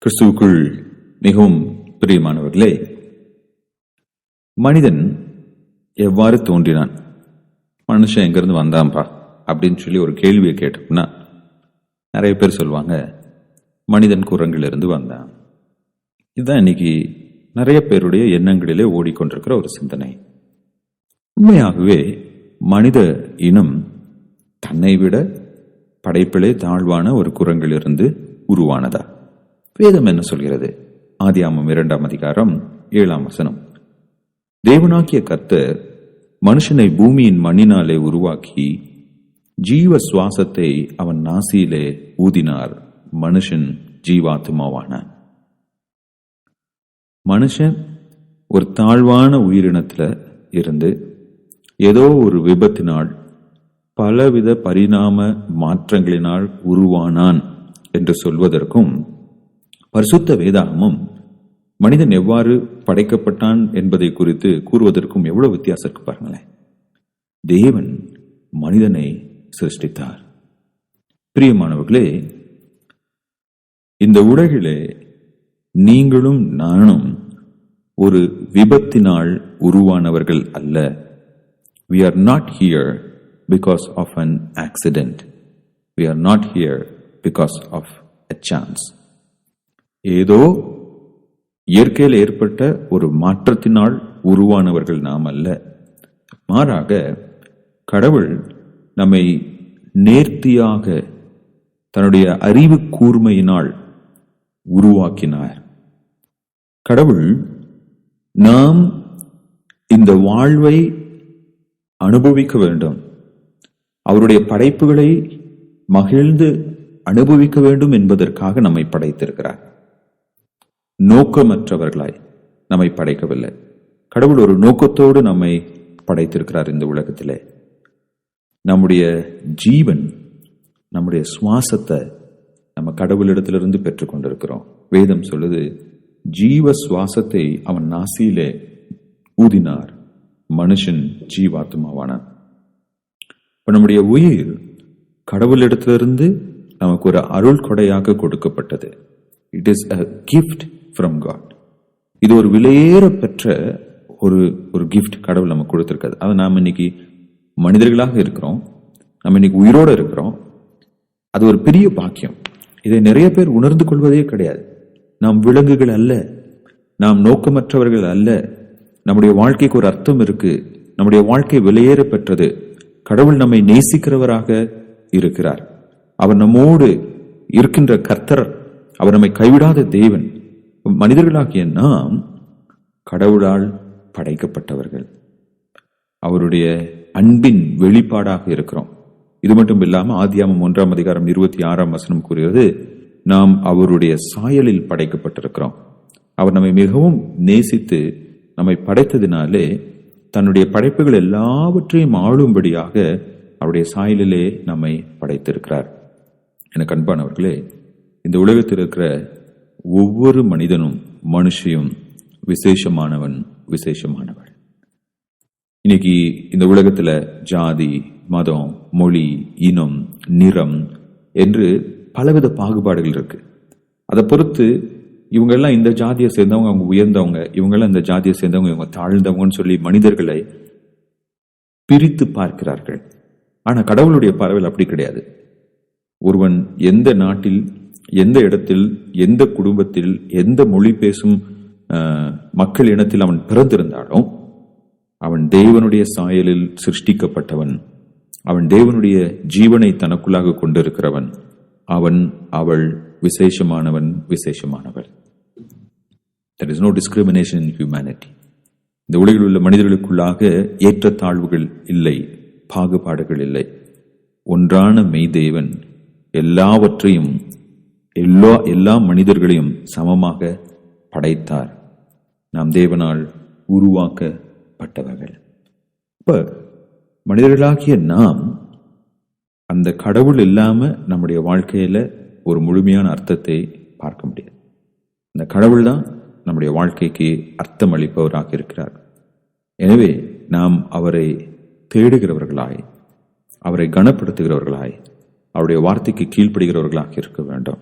கிறிஸ்துவுக்குள் மிகவும் பிரியமானவர்களே, மனிதன் எவ்வாறு தோன்றினான், மனுஷன் எங்கிருந்து வந்தான்பா அப்படின்னு சொல்லி ஒரு கேள்வியை கேட்டோம்னா நிறைய பேர் சொல்லுவாங்க, மனிதன் குரங்கிலிருந்து வந்தான். இதுதான் இன்னைக்கு நிறைய பேருடைய எண்ணங்களிலே ஓடிக்கொண்டிருக்கிற ஒரு சிந்தனை. உண்மையாகவே மனித இனம் தன்னை விட படைப்பிலே தாழ்வான ஒரு குரங்கிலிருந்து உருவானதா? வேதம் என்ன சொல்கிறது? ஆதியாகமம் 2ஆம் அதிகாரம் 7ஆம் வசனம். தேவனாகிய கர்த்தர் மனுஷனை பூமியின் மண்ணினாலே உருவாக்கி ஜீவ சுவாசத்தை அவன் நாசியிலே ஊதினார், மனுஷன் ஜீவாத்மாவானான். மனுஷன் ஒரு தாழ்வான உயிரினத்துல இருந்து ஏதோ ஒரு விபத்தினால் பலவித பரிணாம மாற்றங்களினால் உருவானான் என்று சொல்வதற்கும் பரிசுத்த வேதாகமும் மனிதன் எவ்வாறு படைக்கப்பட்டான் என்பதை குறித்து கூறுவதற்கும் எவ்வளவு வித்தியாசம் இருக்கு பாருங்களேன். தேவன் மனிதனை சிருஷ்டித்தார். பிரியமானவர்களே, இந்த உலகிலே நீங்களும் நானும் ஒரு விபத்தினால் உருவானவர்கள் அல்ல. We are not here because of an accident. We are not here because of a chance. ஏதோ இயற்கையில் ஏற்பட்ட ஒரு மாற்றத்தினால் உருவானவர்கள் நாம் அல்ல. மாறாக கடவுள் நம்மை நேர்த்தியாக தன்னுடைய அறிவு கூர்மையினால் உருவாக்கினார். கடவுள் நாம் இந்த வாழ்வை அனுபவிக்க வேண்டும், அவருடைய படைப்புகளை மகிழ்ந்து அனுபவிக்க வேண்டும் என்பதற்காக நம்மை படைத்திருக்கிறார். நோக்கமற்றவர்களாய் நம்மை படைக்கவில்லை. கடவுள் ஒரு நோக்கத்தோடு நம்மை படைத்திருக்கிறார். இந்த உலகத்திலே நம்முடைய ஜீவன், நம்முடைய சுவாசத்தை நம்ம கடவுளிடத்திலிருந்து பெற்றுக் கொண்டிருக்கிறோம். வேதம் சொல்லுது, ஜீவ சுவாசத்தை அவன் நாசியிலே ஊதினார், மனுஷன் ஜீவாத்மாவானான். இப்ப நம்முடைய உயிர் கடவுளிடத்திலிருந்து நமக்கு ஒரு அருள் கொடையாக கொடுக்கப்பட்டது. It is a gift from God. இது ஒரு விலையேற பெற்ற ஒரு gift கடவுள் நமக்கு கொடுத்திருக்காது. அது நாம் இன்னைக்கு மனிதர்களாக இருக்கிறோம், நம்ம இன்னைக்கு உயிரோட இருக்கிறோம். அது ஒரு பெரிய பாக்கியம். இதை நிறைய பேர் உணர்ந்து கொள்வதே கிடையாது. நாம் விலங்குகள் அல்ல, நாம் நோக்கமற்றவர்கள் அல்ல. நம்முடைய வாழ்க்கைக்கு ஒரு அர்த்தம் இருக்கு. நம்முடைய வாழ்க்கை விலையேற பெற்றது. கடவுள் நம்மை நேசிக்கிறவராக இருக்கிறார். அவர் நம்மோடு இருக்கின்ற கர்த்தர். அவர் நம்மை கைவிடாத தேவன். மனிதர்களாகிய நாம் கடவுளால் படைக்கப்பட்டவர்கள், அவருடைய அன்பின் வெளிப்பாடாக இருக்கிறோம். இது மட்டும் இல்லாம ஆதியாகமம் 1ஆம் அதிகாரம் 26ஆம் வசனம் கூறுகிறது, நாம் அவருடைய சாயலில் படைக்கப்பட்டிருக்கிறோம். அவர் நம்மை மிகவும் நேசித்து நம்மை படைத்ததினாலே தன்னுடைய படைப்புகள் எல்லாவற்றையும் ஆளும்படியாக அவருடைய சாயலிலே நம்மை படைத்திருக்கிறார். எனக்கு அன்பானவர்களே, இந்த உலகத்தில் இருக்கிற ஒவ்வொரு மனிதனும் மனுஷியும் விசேஷமானவன், விசேஷமானவள். இன்னைக்கு இந்த உலகத்துல ஜாதி, மதம், மொழி, இனம், நிறம் என்று பலவித பாகுபாடுகள் இருக்கு. அதை பொறுத்து இவங்க எல்லாம் இந்த ஜாதியை சேர்ந்தவங்க, அவங்க உயர்ந்தவங்க, இவங்க எல்லாம் இந்த ஜாதியை சேர்ந்தவங்க, இவங்க தாழ்ந்தவங்கன்னு சொல்லி மனிதர்களை பிரித்து பார்க்கிறார்கள். ஆனா கடவுளுடைய பார்வையில் அப்படி கிடையாது. ஒருவன் எந்த நாட்டில், எந்த இடத்தில், எந்த குடும்பத்தில், எந்த மொழி பேசும் மக்கள் இனத்தில் அவன் பிறந்திருந்தாலும் அவன் தேவனுடைய சாயலில் சிருஷ்டிக்கப்பட்டவன். அவன் தேவனுடைய ஜீவனை தனக்குள்ளாக கொண்டிருக்கிறவன். அவன், அவள் விசேஷமானவன், விசேஷமானவள். There is no discrimination in humanity. இந்த உலகில் உள்ள மனிதர்களுக்குள்ளாக ஏற்றத்தாழ்வுகள் இல்லை, பாகுபாடுகள் இல்லை. ஒன்றான மெய்தேவன் எல்லாவற்றையும் எல்லா மனிதர்களையும் சமமாக படைத்தார். நாம் தேவனால் உருவாக்கப்பட்டவர்கள். இப்ப மனிதர்களாகிய நாம் அந்த கடவுள் இல்லாம நம்முடைய வாழ்க்கையில ஒரு முழுமையான அர்த்தத்தை பார்க்க முடியாது. அந்த கடவுள் தான் நம்முடைய வாழ்க்கைக்கு அர்த்தம் அளிப்பவராக இருக்கிறார். எனவே நாம் அவரை தேடுகிறவர்களாய், அவரை கனப்படுத்துகிறவர்களாய், அவருடைய வார்த்தைக்கு கீழ்ப்படுகிறவர்களாக இருக்க வேண்டும்.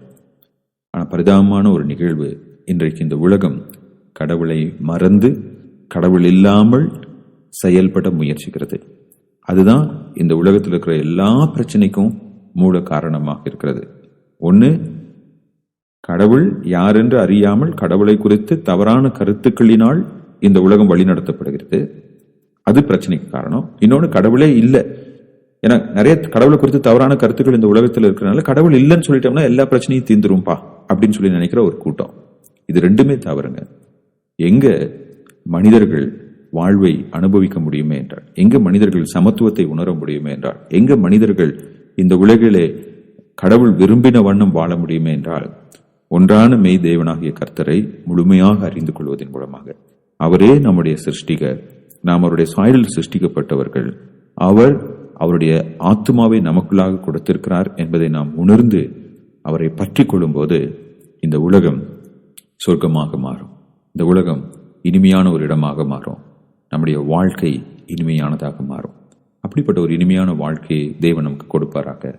ஆனால் பரிதாபமான ஒரு நிகழ்வு, இன்றைக்கு இந்த உலகம் கடவுளை மறந்து கடவுள் இல்லாமல் செயல்பட முயற்சிக்கிறது. அதுதான் இந்த உலகத்தில் இருக்கிற எல்லா பிரச்சனைக்கும் மூல காரணமாக இருக்கிறது. ஒன்று, கடவுள் யார் என்று அறியாமல் கடவுளை குறித்து தவறான கருத்துக்களினால் இந்த உலகம் வழிநடத்தப்படுகிறது. அது பிரச்சனைக்கு காரணம். இன்னொன்று, கடவுளே இல்லை. ஏன்னா நிறைய கடவுளை குறித்து தவறான கருத்துக்கள் இந்த உலகத்தில் இருக்கிறனால கடவுள் இல்லைன்னு சொல்லிட்டோம்னா எல்லா பிரச்சனையும் தீர்ந்துரும்பா அப்படின்னு சொல்லி நினைக்கிற ஒரு கூட்டம். இது ரெண்டுமே தவறுங்க. எங்க மனிதர்கள் வாழ்வை அனுபவிக்க முடியுமே என்றால், எங்க மனிதர்கள் சமத்துவத்தை உணர முடியுமே என்றால், எங்க மனிதர்கள் இந்த உலகிலே கடவுள் விரும்பின வண்ணம் வாழ முடியுமே என்றால், ஒன்றான மெய் தேவனாகிய கர்த்தரை முழுமையாக அறிந்து கொள்வதன் மூலமாக. அவரே நம்முடைய சிருஷ்டிகர், நாம் அவருடைய சாயலில் சிருஷ்டிக்கப்பட்டவர்கள். அவர் அவருடைய ஆத்துமாவை நமக்குள்ளாக கொடுத்திருக்கிறார் என்பதை நாம் உணர்ந்து அவரை பற்றி கொள்ளும் போது இந்த உலகம் சொர்க்கமாக மாறும். இந்த உலகம் இனிமையான ஒரு இடமாக மாறும். நம்முடைய வாழ்க்கை இனிமையானதாக மாறும். அப்படிப்பட்ட ஒரு இனிமையான வாழ்க்கையை தேவன் நமக்கு கொடுப்பாராக.